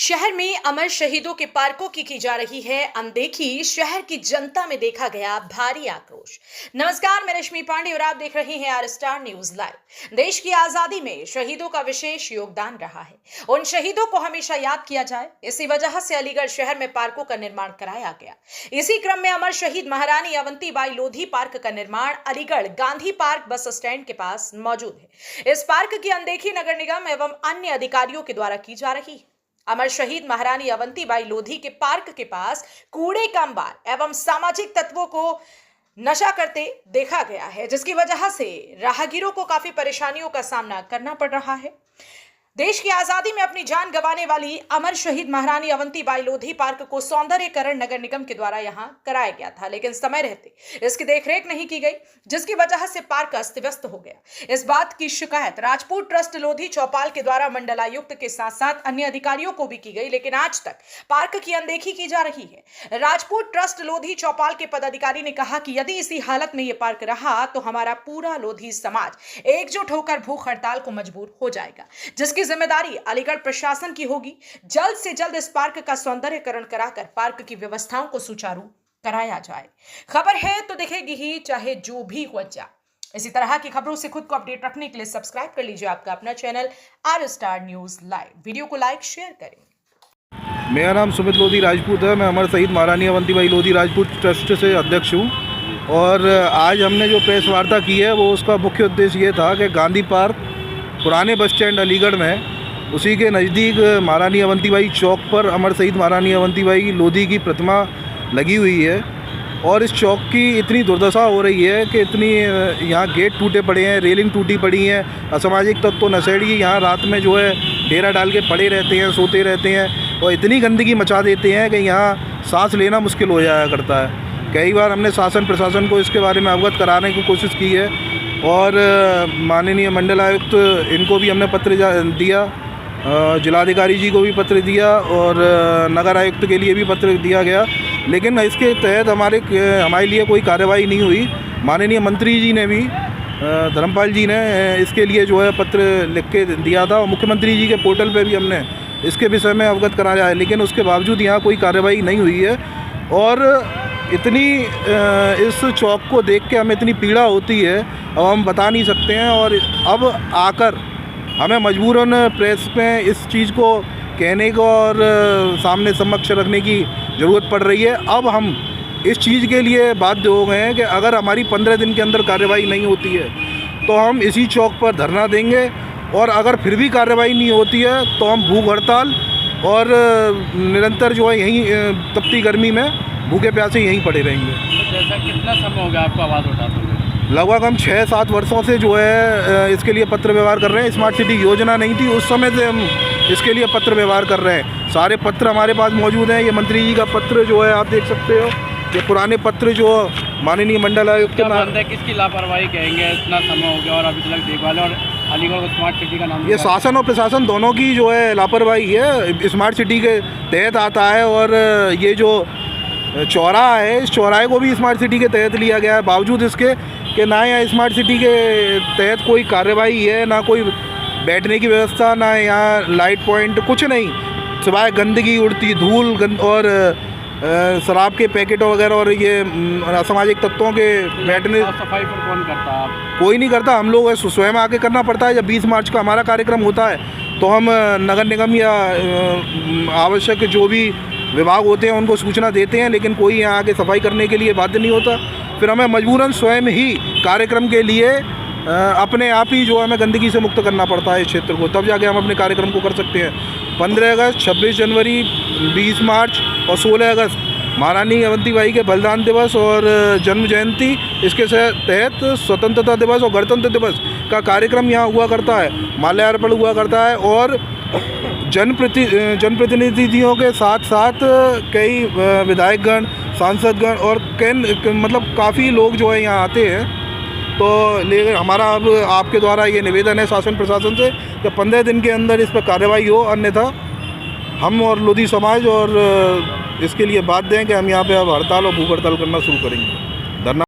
शहर में अमर शहीदों के पार्कों की जा रही है अनदेखी। शहर की जनता में देखा गया भारी आक्रोश। नमस्कार, मैं रश्मि पांडे और आप देख रहे हैं आर स्टार न्यूज लाइव। देश की आजादी में शहीदों का विशेष योगदान रहा है। उन शहीदों को हमेशा याद किया जाए, इसी वजह से अलीगढ़ शहर में पार्कों का निर्माण कराया गया। इसी क्रम में अमर शहीद महारानी अवंतीबाई लोधी पार्क का निर्माण Aligarh Gandhi park bus stand के पास मौजूद है। इस पार्क की अनदेखी नगर निगम एवं अन्य अधिकारियों के द्वारा की जा रही है। अमर शहीद महारानी अवंतीबाई लोधी के पार्क के पास कूड़े का अंबार एवं सामाजिक तत्वों को नशा करते देखा गया है, जिसकी वजह से राहगीरों को काफी परेशानियों का सामना करना पड़ रहा है। देश की आजादी में अपनी जान गंवाने वाली अमर शहीद महारानी अवंतीबाई लोधी पार्क को सौंदर्यीकरण नगर निगम के द्वारा यहां कराया गया था, लेकिन समय रहते इसकी देखरेख नहीं की गई, जिसकी वजह से पार्क अस्त व्यस्त हो गया। इस बात की शिकायत राजपूत ट्रस्ट लोधी चौपाल के द्वारा मंडलायुक्त के साथ साथ अन्य अधिकारियों को भी की गई, लेकिन आज तक पार्क की अनदेखी की जा रही है। राजपूत ट्रस्ट लोधी चौपाल के पदाधिकारी ने कहा कि यदि इसी हालत में यह पार्क रहा तो हमारा पूरा लोधी समाज एकजुट होकर भूख हड़ताल को मजबूर हो जाएगा, जिसकी जिम्मेदारी अलीगढ़ प्रशासन की होगी। जल्द से जल्द इस पार्क का सौंदर्यीकरण कराकर पार्क की व्यवस्थाओं को सुचारू कराया जाए। खबर है तो दिखेगी ही, चाहे जो भी हो जाए। इसी तरह की खबरों से खुद को अपडेट रखने के लिए सब्सक्राइब कर लीजिए आपका अपना channel are star news live. Video को लाइक शेयर करें। मेरा नाम सुमित लोधी राजपूत है। मैं अमर शहीद महारानी अवंतीबाई लोधी राजपूत ट्रस्ट से अध्यक्ष हूँ। और आज हमने जो प्रेस वार्ता की है वो उसका मुख्य उद्देश्य ये था कि गांधी पार्क पुराने बस स्टैंड अलीगढ़ में, उसी के नज़दीक महारानी अवंतीबाई चौक पर अमर शहीद महारानी अवंतीबाई लोधी की प्रतिमा लगी हुई है। और इस चौक की इतनी दुर्दशा हो रही है कि इतनी यहाँ गेट टूटे पड़े हैं, रेलिंग टूटी पड़ी हैं, असामाजिक तत्व नशेड़ी यहाँ रात में जो है डेरा डाल के पड़े रहते हैं, सोते रहते हैं और इतनी गंदगी मचा देते हैं कि यहाँ सांस लेना मुश्किल हो जाया करता है। कई बार हमने शासन प्रशासन को इसके बारे में अवगत कराने की कोशिश की है और माननीय मंडलायुक्त इनको भी हमने पत्र दिया, जिलाधिकारी जी को भी पत्र दिया और नगर आयुक्त के लिए भी पत्र दिया गया, लेकिन इसके तहत हमारे लिए कोई कार्रवाई नहीं हुई। माननीय मंत्री जी ने भी, धर्मपाल जी ने इसके लिए जो है पत्र लिख के दिया था और मुख्यमंत्री जी के पोर्टल पे भी हमने इसके विषय में अवगत कराया है, लेकिन उसके बावजूद यहाँ कोई कार्रवाई नहीं हुई है। और इतनी इस चौक को देख के हमें इतनी पीड़ा होती है, अब हम बता नहीं सकते हैं। और अब आकर हमें मजबूरन प्रेस में इस चीज़ को कहने को और सामने समक्ष रखने की ज़रूरत पड़ रही है। अब हम इस चीज़ के लिए बाध्य हो गए हैं कि अगर हमारी 15 दिन के अंदर कार्रवाई नहीं होती है तो हम इसी चौक पर धरना देंगे, और अगर फिर भी कार्रवाई नहीं होती है तो हम भूख हड़ताल और निरंतर जो है यहीं तपती गर्मी में भूखे प्यासे यहीं पड़े रहेंगे। तो जैसा कितना समय हो गया आपको आवाज़ उठाते हुए? लगभग हम 6-7 वर्षों से जो है इसके लिए पत्र व्यवहार कर रहे हैं। स्मार्ट सिटी योजना नहीं थी उस समय से हम इसके लिए पत्र व्यवहार कर रहे हैं। सारे पत्र हमारे पास मौजूद हैं। ये मंत्री जी का पत्र जो है आप देख सकते हो, ये पुराने पत्र जो माननीय मंडलायुक्त के नाम, किसकी लापरवाही कहेंगे? इतना समय हो गया और अभी तक देखभाल और अलीगढ़ को स्मार्ट सिटी का नाम, ये शासन और प्रशासन दोनों की जो है लापरवाही है। स्मार्ट सिटी के तहत आता है और ये जो चौराहा है, इस चौराहे को भी स्मार्ट सिटी के तहत लिया गया है, बावजूद इसके कि ना यहाँ स्मार्ट सिटी के तहत कोई कार्रवाई है, ना कोई बैठने की व्यवस्था, ना यहाँ लाइट पॉइंट, कुछ नहीं, सिवाय गंदगी उड़ती धूल और शराब के पैकेटों वगैरह और ये असामाजिक तत्वों के बैठने। सफाई पर कौन करता है? कोई नहीं करता, हम लोग स्वयं आके करना पड़ता है। जब 20 मार्च का हमारा कार्यक्रम होता है तो हम नगर निगम या आवश्यक जो भी विभाग होते हैं उनको सूचना देते हैं, लेकिन कोई यहाँ आके सफाई करने के लिए बाध्य नहीं होता। फिर हमें मजबूरन स्वयं ही कार्यक्रम के लिए अपने आप ही जो हमें गंदगी से मुक्त करना पड़ता है इस क्षेत्र को, तब जाके हम अपने कार्यक्रम को कर सकते हैं। 15 अगस्त, 26 जनवरी, 20 मार्च और 16 अगस्त महारानी अवंतीबाई के बलिदान दिवस और जन्म जयंती, इसके तहत स्वतंत्रता दिवस और गणतंत्र दिवस का कार्यक्रम यहाँ हुआ करता है, माल्यार्पण हुआ करता है। और जनप्रतिनिधियों के साथ साथ कई विधायकगण, सांसदगण और मतलब काफ़ी लोग जो है यहाँ आते हैं। तो लेकिन हमारा अब आपके द्वारा ये निवेदन है शासन प्रशासन से कि 15 दिन के अंदर इस पर कार्रवाई हो, अन्यथा हम और लोधी समाज और इसके लिए बाध्य हैं कि हम यहाँ पे अब हड़ताल और भूख हड़ताल करना शुरू करेंगे।